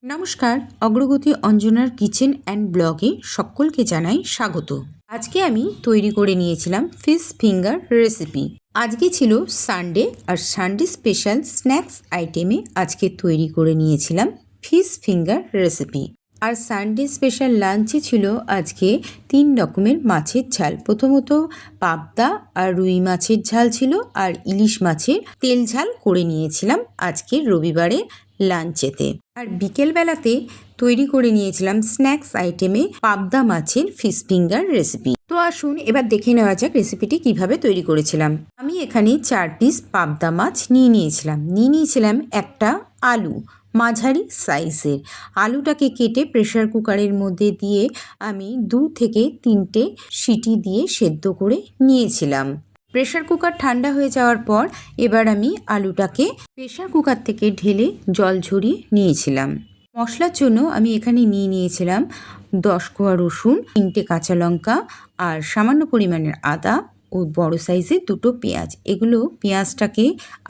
নমস্কার, অগ্রগতি অঞ্জনার kitchen and ব্লগে সকলকে জানাই স্বাগত। আজকে আমি তৈরি করে নিয়েছিলাম ফিশ ফিঙ্গার রেসিপি। আজকে ছিল সানডে, আর সানডে স্পেশাল স্ন্যাক্স আইটেমে আজকে তৈরি করে নিয়েছিলাম ফিশ ফিঙ্গার রেসিপি। আর সানডে স্পেশাল লাঞ্চে ছিল আজকে 3 রকমের মাছের ঝাল। প্রথমত পাবদা আর রুই মাছের ঝাল ছিল, আর ইলিশ মাছের তেল ঝাল করে নিয়েছিলাম আজকে রবিবারে লাঞ্চেতে। আর বিকেলবেলাতে তৈরি করে নিয়েছিলাম স্ন্যাক্স আইটেমে পাবদা মাছের ফিশ ফিঙ্গার রেসিপি। তো আসুন এবার দেখে নেওয়া যাক রেসিপিটি কিভাবে তৈরি করেছিলাম। আমি এখানে 4 পিস পাবদা মাছ নিয়েছিলাম একটা আলু মাঝারি সাইজের। আলুটাকে কেটে প্রেসার কুকারের মধ্যে দিয়ে আমি 2 থেকে 3টে সিটি দিয়ে সেদ্ধ করে নিয়েছিলাম। প্রেসার কুকার ঠান্ডা হয়ে যাওয়ার পর এবার আমি আলুটাকে প্রেসার কুকার থেকে ঢেলে জল ঝরিয়ে নিয়েছিলাম। মশলার জন্য আমি এখানে নিয়েছিলাম 10 কোয়া রসুন, 3টে কাঁচা লঙ্কা, আর সামান্য পরিমাণের আদা ও বড় সাইজের 2টো পেঁয়াজ। এগুলো পেঁয়াজটাকে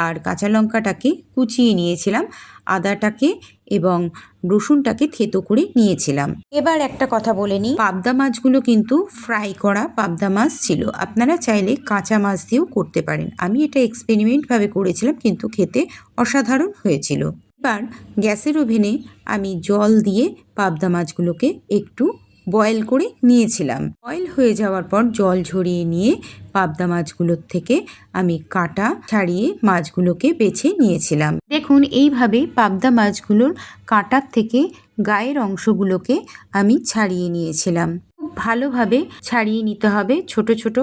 আর কাঁচা লঙ্কাটাকে কুচিয়ে নিয়েছিলাম, আদাটাকে এবং রসুনটাকে থেতো করে নিয়েছিলাম। এবার একটা কথা বলে নিই, পাবদা মাছগুলো কিন্তু ফ্রাই করা পাবদা মাছ ছিল। আপনারা চাইলে কাঁচা মাছ দিয়েও করতে পারেন। আমি এটা এক্সপেরিমেন্টভাবে করেছিলাম, কিন্তু খেতে অসাধারণ হয়েছিল। এবার গ্যাসের ওভেনে আমি জল দিয়ে পাবদা মাছগুলোকে একটু বয়েল করে নিয়েছিলাম। বয়েল হয়ে যাওয়ার পর জল ঝরিয়ে নিয়ে পাবদা মাছগুলোর থেকে আমি কাটা ছাড়িয়ে মাছগুলোকে বেছে নিয়েছিলাম। দেখুন এইভাবে পাবদা মাছগুলোর কাঁটার থেকে গায়ের অংশগুলোকে আমি ছাড়িয়ে নিয়েছিলাম। খুব ভালোভাবে ছাড়িয়ে নিতে হবে, ছোট ছোট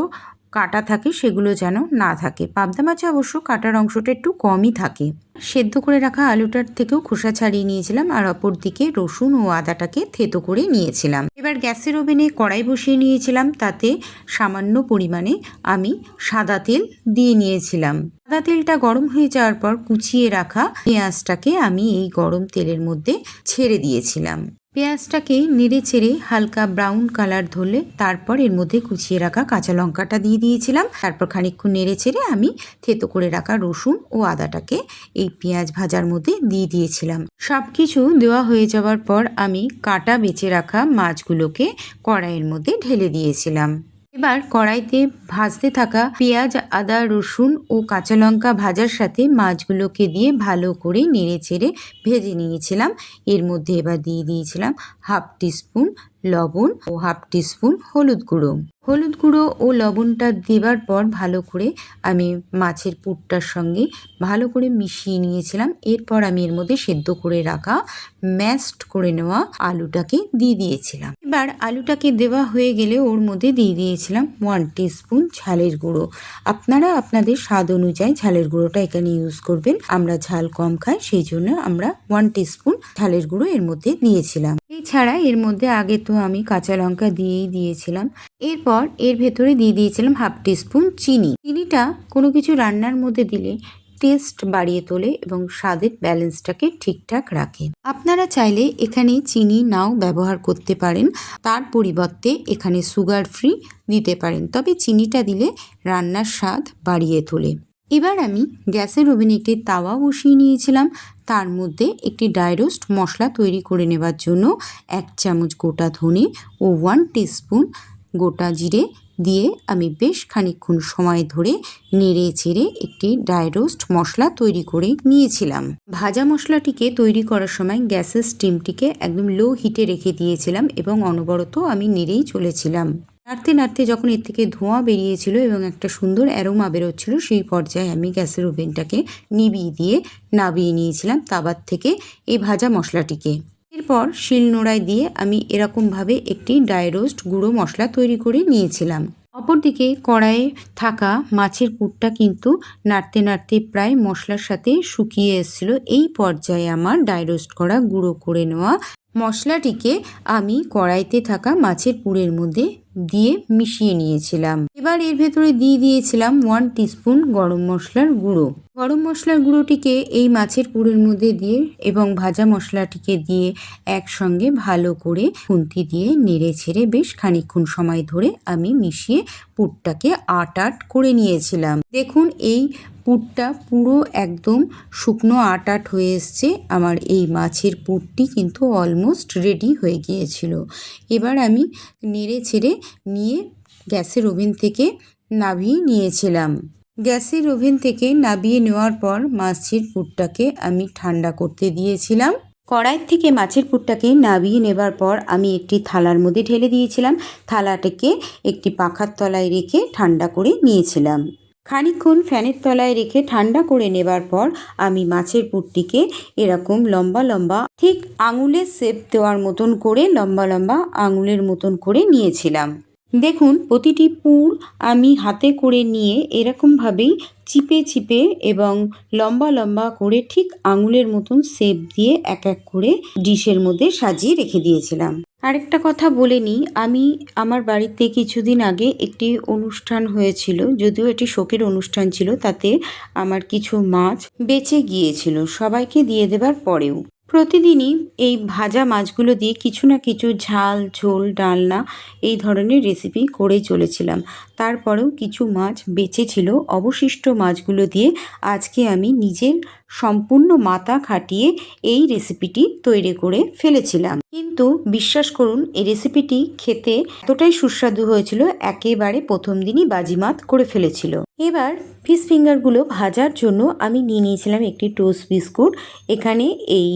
কাটা থাকে সেগুলো যেন না থাকে। পাবদা মাছে অবশ্য কাটার অংশটা একটু কমই থাকে। সেদ্ধ করে রাখা আলুটার থেকেও খোসা ছাড়িয়ে নিয়েছিলাম, আর অপর দিকে রসুন ও আদাটাকে থেতো করে নিয়েছিলাম। এবার গ্যাসের ওভেনে কড়াই বসিয়ে নিয়েছিলাম, তাতে সামান্য পরিমাণে আমি সাদা তেল দিয়ে নিয়েছিলাম। সাদা তেলটা গরম হয়ে যাওয়ার পর কুচিয়ে রাখা পেঁয়াজটাকে আমি এই গরম তেলের মধ্যে ছেড়ে দিয়েছিলাম। পেঁয়াজটাকে নেড়ে চেড়ে হালকা ব্রাউন কালার ধরলে তারপর এর মধ্যে কুচিয়ে রাখা কাঁচা লঙ্কাটা দিয়ে দিয়েছিলাম। তারপর খানিকক্ষণ নেড়ে চেড়ে আমি থেতো করে রাখা রসুন ও আদাটাকে এই পেঁয়াজ ভাজার মধ্যে দিয়ে দিয়েছিলাম। সব কিছু দেওয়া হয়ে যাওয়ার পর আমি কাটা বেছে রাখা মাছগুলোকে কড়াইয়ের মধ্যে ঢেলে দিয়েছিলাম। এবার কড়াইতে ভাজতে থাকা পেঁয়াজ, আদা, রসুন ও কাঁচা লঙ্কা ভাজার সাথে মাছগুলোকে দিয়ে ভালো করে নেড়ে চেড়ে ভেজে নিয়েছিলাম। এর মধ্যে এবার দিয়ে দিয়েছিলাম 1/2 টিস্পুন লবণ ও 1/2 টিস্পুন হলুদ গুঁড়ো। হলুদ গুঁড়ো ও লবণটা দেবার পর ভালো করে আমি মাছের পুরটার সঙ্গে ভালো করে মিশিয়ে নিয়েছিলাম। এরপর আমি এর মধ্যে সেদ্ধ করে রাখা ম্যাশড করে নেওয়া আলুটাকে দিয়ে দিয়েছিলাম। এবার আলুটাকে দেওয়া হয়ে গেলে ওর মধ্যে দিয়ে দিয়েছিলাম 1 টিস্পুন ঝালের গুঁড়ো। আপনারা আপনাদের স্বাদ অনুযায়ী ঝালের গুঁড়োটা এখানে ইউজ করবেন। আমরা ঝাল কম খাই, সেই জন্য আমরা 1 টিস্পুন ঝালের গুঁড়ো এর মধ্যে দিয়েছিলাম। এছাড়া এর মধ্যে আগে তো আমি কাঁচা লঙ্কা দিয়েই দিয়েছিলাম। এরপর এর ভেতরে দিয়ে দিয়েছিলাম 1/2 টিস্পুন চিনি। চিনিটা কোনো কিছু রান্নার মধ্যে দিলে টেস্ট বাড়িয়ে তোলে এবং স্বাদের ব্যালেন্সটাকে ঠিকঠাক রাখে। আপনারা চাইলে এখানে চিনি নাও ব্যবহার করতে পারেন, তার পরিবর্তে এখানে সুগার ফ্রি দিতে পারেন, তবে চিনিটা দিলে রান্নার স্বাদ বাড়িয়ে তোলে। এবার আমি গ্যাসের ওভেনে একটি তাওয়া বসিয়ে নিয়েছিলাম। তার মধ্যে একটি ড্রাই রোস্ট মশলা তৈরি করে নেবার জন্য 1 চামচ গোটা ধনে ও 1 টিস্পুন গোটা জিরে দিয়ে আমি বেশ খানিকক্ষণ সময় ধরে নেড়ে চেড়ে একটি ড্রাই রোস্ট মশলা তৈরি করে নিয়েছিলাম। ভাজা মশলাটিকে তৈরি করার সময় গ্যাসের স্টিমটিকে একদম লো হিটে রেখে দিয়েছিলাম এবং অনবরত আমি নেড়েই চলেছিলাম। নাড়তে নাড়তে যখন এর থেকে ধোঁয়া বেরিয়েছিল এবং একটা সুন্দর অ্যারোমা বেরোচ্ছিল, সেই পর্যায়ে আমি গ্যাসের ওভেনটাকে নিভিয়ে দিয়ে নামিয়ে নিয়েছিলাম তাওয়ার থেকে এই ভাজা মশলাটিকে। এরপর শিলনোড়ায় দিয়ে আমি এরকমভাবে একটি ড্রাই রোস্ট গুঁড়ো মশলা তৈরি করে নিয়েছিলাম। অপরদিকে কড়াইয়ে থাকা মাছের পুরটা কিন্তু নাড়তে নাড়তে প্রায় মশলার সাথে শুকিয়ে এসেছিল। এই পর্যায়ে আমার ড্রাই রোস্ট করা গুঁড়ো করে নেওয়া মশলাটিকে আমি কড়াইতে থাকা মাছের পুরের মধ্যে দিয়ে মিশিয়ে নিয়েছিলাম। এবার এর ভেতরে দিয়ে দিয়েছিলাম 1 টিস্পুন গরম মশলার গুঁড়ো। গরম মশলার গুঁড়োটিকে এই মাছের পুরের মধ্যে দিয়ে এবং ভাজা মশলাটিকে দিয়ে একসঙ্গে ভালো করে খুন্তি দিয়ে নেড়ে ছেড়ে বেশ খানিকক্ষণ সময় ধরে আমি মিশিয়ে পুরটাকে আট করে নিয়েছিলাম। দেখুন এই পুরটা পুরো একদম শুকনো আটাট হয়ে এসছে। আমার এই মাছের পুরটি কিন্তু অলমোস্ট রেডি হয়ে গিয়েছিল। এবার আমি নেড়ে ছেড়ে নিয়ে গ্যাসের ওভেন থেকে নামিয়ে নিয়েছিলাম। গ্যাসের ওভেন থেকে নামিয়ে নেওয়ার পর মাছের পুরটাকে আমি ঠান্ডা করতে দিয়েছিলাম। কড়াই থেকে মাছের পুরটাকে নামিয়ে নেবার পর আমি একটি থালার মধ্যে ঢেলে দিয়েছিলাম। থালাটাকে একটি পাখার তলায় রেখে ঠান্ডা করে নিয়েছিলাম। খানিকক্ষণ ফ্যানের তলায় রেখে ঠান্ডা করে নেবার পর আমি মাছের পুরটিকে এরকম লম্বা লম্বা ঠিক আঙুলের শেপ দেওয়ার মতন করে লম্বা লম্বা আঙুলের মতন করে নিয়েছিলাম। দেখুন প্রতিটি পুর আমি হাতে করে নিয়ে এরকমভাবেই চিপে চিপে এবং লম্বা লম্বা করে ঠিক আঙুলের মতন শেপ দিয়ে এক এক করে ডিশের মধ্যে সাজিয়ে রেখে দিয়েছিলাম। আরেকটা কথা বলে নিই, আমি আমার বাড়িতে কিছুদিন আগে একটি অনুষ্ঠান হয়েছিল, যদিও এটি শোকের অনুষ্ঠান ছিল, তাতে আমার কিছু মাছ বেঁচে গিয়েছিল সবাইকে দিয়ে দেবার পরেও। প্রতিদিনই এই ভাজা মাছগুলো দিয়ে কিছু না কিছু ঝাল, ঝোল, ডালনা এই ধরনের রেসিপি করেই চলেছিলাম। তারপরেও কিছু মাছ বেঁচে ছিল, অবশিষ্ট মাছগুলো দিয়ে আজকে আমি নিজের সম্পূর্ণ মাথা খাটিয়ে এই রেসিপিটি তৈরি করে ফেলেছিলাম। কিন্তু বিশ্বাস করুন, এই রেসিপিটি খেতে এতটাই সুস্বাদু হয়েছিল, একেবারে প্রথম দিনই বাজিমাত করে ফেলেছিল। এবার ফিশ ফিঙ্গারগুলো ভাজার জন্য আমি নিয়ে নিয়েছিলাম একটি টোস্ট বিস্কুট। এখানে এই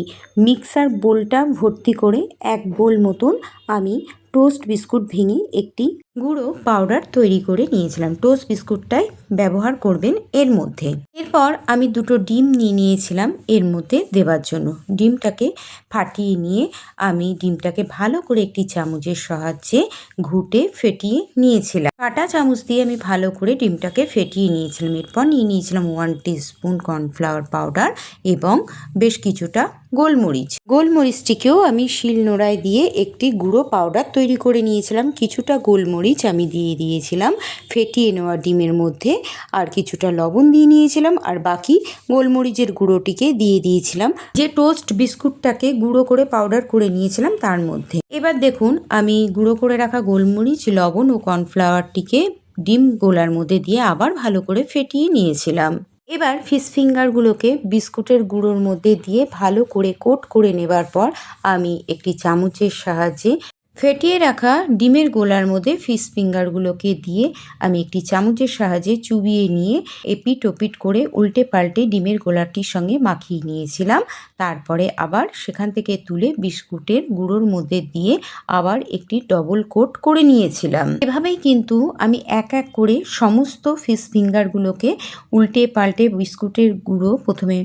মিক্সার বোলটা ভর্তি করে এক বোল মতন আমি টোস্ট বিস্কুট ভেঙে একটি গুঁড়ো পাউডার তৈরি করে নিয়েছিলাম। টোস্ট বিস্কুটটাই ব্যবহার করবেন এর মধ্যে। এরপর আমি দুটো ডিম নিয়ে নিয়েছিলাম এর মধ্যে দেওয়ার জন্য। ডিমটাকে ফাটিয়ে নিয়ে আমি ডিমটাকে ভালো করে একটি চামচের সাহায্যে ঘুটে ফেটিয়ে নিয়েছিলাম। কাঁটা চামচ দিয়ে আমি ভালো করে ডিমটাকে ফেটিয়ে নিয়েছিলাম। এরপর নিয়ে নিয়েছিলাম 1 টিস্পুন কর্নফ্লাওয়ার পাউডার এবং বেশ কিছুটা গোলমরিচ। গোলমরিচটিকেও আমি শিলনোড়ায় দিয়ে একটি গুঁড়ো পাউডার তৈরি করে নিয়েছিলাম। কিছুটা গোলমরিচ আমি দিয়ে দিয়েছিলাম ফেটিয়ে নেওয়া ডিমের মধ্যে, আর কিছুটা লবণ দিয়ে নিয়েছিলাম, আর বাকি গোলমরিচের গুঁড়োটিকে দিয়ে দিয়েছিলাম যে টোস্ট বিস্কুটটাকে গুঁড়ো করে পাউডার করে নিয়েছিলাম তার মধ্যে। এবার দেখুন আমি গুঁড়ো করে রাখা গোলমরিচ, লবণ ও কর্নফ্লাওয়ারটিকে ডিম গোলার মধ্যে দিয়ে আবার ভালো করে ফেটিয়ে নিয়েছিলাম। এবার ফিশ ফিঙ্গারগুলোকে বিস্কুটের গুঁড়োর মধ্যে দিয়ে ভালো করে কোট করে নেবার পর আমি একটি চামচের সাহায্যে ফেটিয়ে রাখা ডিমের গোলার মধ্যে ফিশ ফিঙ্গারগুলোকে দিয়ে আমি একটি চামচের সাহায্যে চুবিয়ে নিয়ে এপিট ওপিট করে উল্টে পাল্টে ডিমের গোলাটির সঙ্গে মাখিয়ে নিয়েছিলাম। তারপরে আবার সেখান থেকে তুলে বিস্কুটের গুঁড়োর মধ্যে দিয়ে আবার একটি ডবল কোট করে নিয়েছিলাম। এভাবেই কিন্তু আমি এক এক করে সমস্ত ফিশ ফিঙ্গারগুলোকে উল্টে পাল্টে বিস্কুটের গুঁড়ো প্রথমে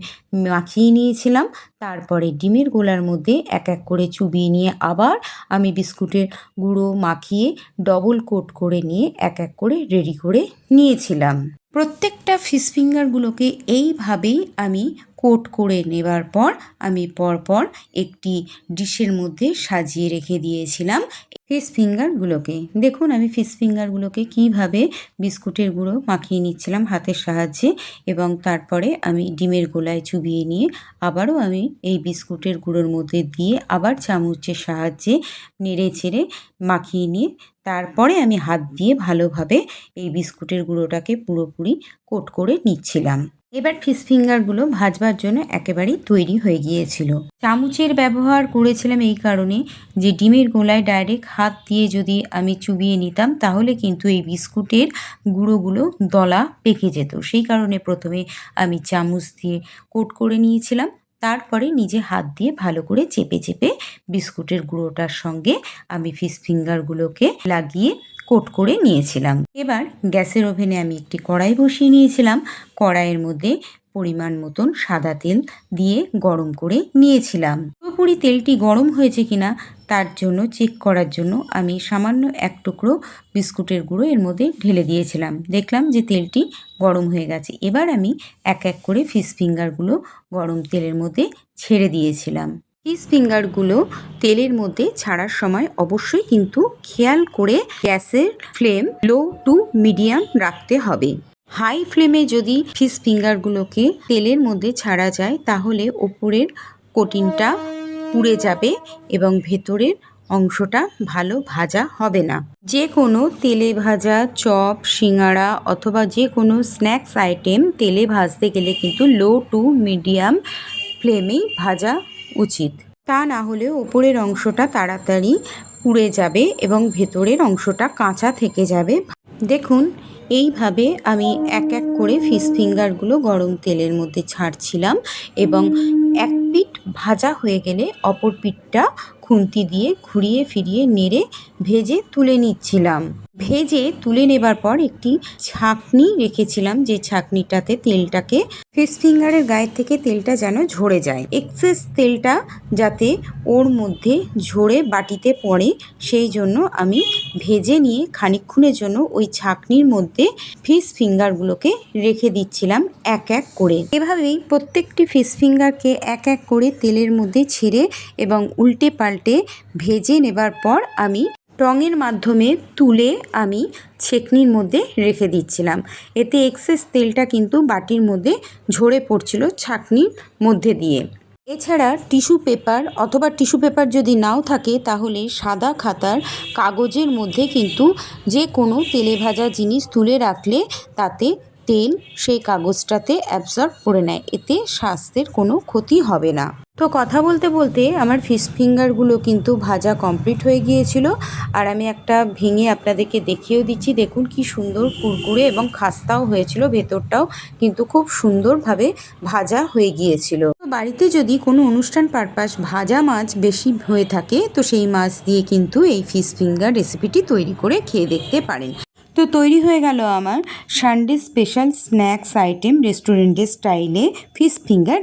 মাখিয়ে নিয়েছিলাম, তারপরে ডিমের গোলার মধ্যে এক এক করে চুবিয়ে নিয়ে আবার আমি বিস্কুটের গুঁড়ো মাখিয়ে ডবল কোট করে নিয়ে এক এক করে রেডি করে নিয়েছিলাম। প্রত্যেকটা ফিশ ফিঙ্গারগুলোকে এইভাবেই আমি কোট করে নেবার পর আমি পরপর একটি ডিশের মধ্যে সাজিয়ে রেখে দিয়েছিলাম ফিশ ফিঙ্গারগুলোকে। দেখুন আমি ফিশ ফিঙ্গারগুলোকে কীভাবে বিস্কুটের গুঁড়ো মাখিয়ে নিচ্ছিলাম হাতের সাহায্যে, এবং তারপরে আমি ডিমের গোলায় চুবিয়ে নিয়ে আবারও আমি এই বিস্কুটের গুঁড়োর মধ্যে দিয়ে আবার চামচের সাহায্যে নেড়ে চেড়ে মাখিয়ে নিয়ে তারপরে আমি হাত দিয়ে ভালোভাবে এই বিস্কুটের গুঁড়োটাকে পুরোপুরি কোট করে নিচ্ছিলাম। এবার ফিশ ফিঙ্গারগুলো ভাজবার জন্য একেবারেই তৈরি হয়ে গিয়েছিল। চামচের ব্যবহার করেছিলাম এই কারণে যে ডিমের গোলায় ডাইরেক্ট হাত দিয়ে যদি আমি চুবিয়ে নিতাম তাহলে কিন্তু এই বিস্কুটের গুঁড়োগুলো দলা পেকে যেত। সেই কারণে প্রথমে আমি চামচ দিয়ে কোট করে নিয়েছিলাম, তারপরে নিজে হাত দিয়ে ভালো করে চেপে চেপে বিস্কুটের গুঁড়োটার সঙ্গে আমি ফিশ ফিঙ্গারগুলোকে লাগিয়ে কোট করে নিয়েছিলাম। এবার গ্যাসের ওভেনে আমি একটি কড়াই বসিয়ে নিয়েছিলাম। কড়াইয়ের মধ্যে পরিমাণ মতন সাদা তেল দিয়ে গরম করে নিয়েছিলাম। পুরোপুরি তেলটি গরম হয়েছে কিনা তার জন্য চেক করার জন্য আমি সামান্য এক টুকরো বিস্কুটের গুঁড়ো এর মধ্যে ঢেলে দিয়েছিলাম। দেখলাম যে তেলটি গরম হয়ে গেছে। এবার আমি এক এক করে ফিশ ফিঙ্গারগুলো গরম তেলের মধ্যে ছেড়ে দিয়েছিলাম। ফিশ ফিঙ্গারগুলো তেলের মধ্যে ছাড়ার সময় অবশ্যই কিন্তু খেয়াল করে গ্যাসের ফ্লেম লো টু মিডিয়াম রাখতে হবে। হাই ফ্লেমে যদি ফিশ ফিঙ্গারগুলোকে তেলের মধ্যে ছাড়া যায় তাহলে ওপরের কোটিংটা পুড়ে যাবে এবং ভেতরের অংশটা ভালো ভাজা হবে না। যে কোনো তেলে ভাজা চপ, সিঙ্গাড়া অথবা যে কোনো স্ন্যাক্স আইটেম তেলে ভাজতে গেলে কিন্তু লো টু মিডিয়াম ফ্লেমেই ভাজা উচিত। তা না হলে ওপরের অংশটা তাড়াতাড়ি পুড়ে যাবে এবং ভেতরের অংশটা কাঁচা থেকে যাবে। দেখুন, এইভাবে আমি এক এক করে ফিশ ফিঙ্গারগুলো গরম তেলের মধ্যে ছাড়ছিলাম এবং এক পিঠ ভাজা হয়ে গেলে অপর পিঠটা খুন্তি দিয়ে ঘুরিয়ে ফিরিয়ে নেড়ে ভেজে তুলে নিচ্ছিলাম। ভেজে তুলে নেবার পর একটি ছাঁকনি রেখেছিলাম, যে ছাঁকনিটাতে তেলটাকে ফিশ ফিঙ্গারের গায়ের থেকে তেলটা যেন ঝরে যায়, এক্সেস তেলটা যাতে ওর মধ্যে ঝরে বাটিতে পড়ে, সেই জন্য আমি ভেজে নিয়ে খানিকক্ষণের জন্য ওই ছাঁকনির মধ্যে ফিশ ফিঙ্গারগুলোকে রেখে দিচ্ছিলাম এক এক করে। এভাবেই প্রত্যেকটি ফিশ ফিঙ্গারকে এক এক করে তেলের মধ্যে ছেড়ে এবং উল্টে পাল্টে ভেজে নেবার পর আমি টঙের মাধ্যমে তুলে আমি ছেঁকনির মধ্যে রেখে দিচ্ছিলাম। এতে এক্সেস তেলটা কিন্তু বাটির মধ্যে ঝরে পড়ছিল ছাঁকনির মধ্যে দিয়ে। এছাড়া টিস্যু পেপার অথবা টিস্যু পেপার যদি নাও থাকে তাহলে সাদা খাতার কাগজের মধ্যে কিন্তু যে কোনো তেলে ভাজা জিনিস তুলে রাখলে তাতে তেল সেই কাগজটাতে অ্যাবজর্ব করে নেয়, এতে স্বাস্থ্যের কোনো ক্ষতি হবে না। তো কথা বলতে বলতে আমার ফিশ ফিঙ্গারগুলো কিন্তু ভাজা কমপ্লিট হয়ে গিয়েছিল, আর আমি একটা ভেঙে আপনাদেরকে দেখিয়েও দিচ্ছি। দেখুন কি সুন্দর কুরকুরে এবং খাস্তাও হয়েছিল, ভেতরটাও কিন্তু খুব সুন্দরভাবে ভাজা হয়ে গিয়েছিল। তো বাড়িতে যদি কোনো অনুষ্ঠান পারপাস ভাজা মাছ বেশি হয়ে থাকে তো সেই মাছ দিয়ে কিন্তু এই ফিশ ফিঙ্গার রেসিপিটি তৈরি করে খেয়ে দেখতে পারেন। তো তৈরি হয়ে গেল আমার সানডে স্পেশাল স্ন্যাক্স আইটেম রেস্টুরেন্টের স্টাইলে ফিশ ফিঙ্গার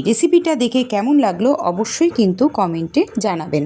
রেসিপিটা দেখে কেমন লাগলো অবশ্যই কিন্তু কমেন্টে জানাবেন।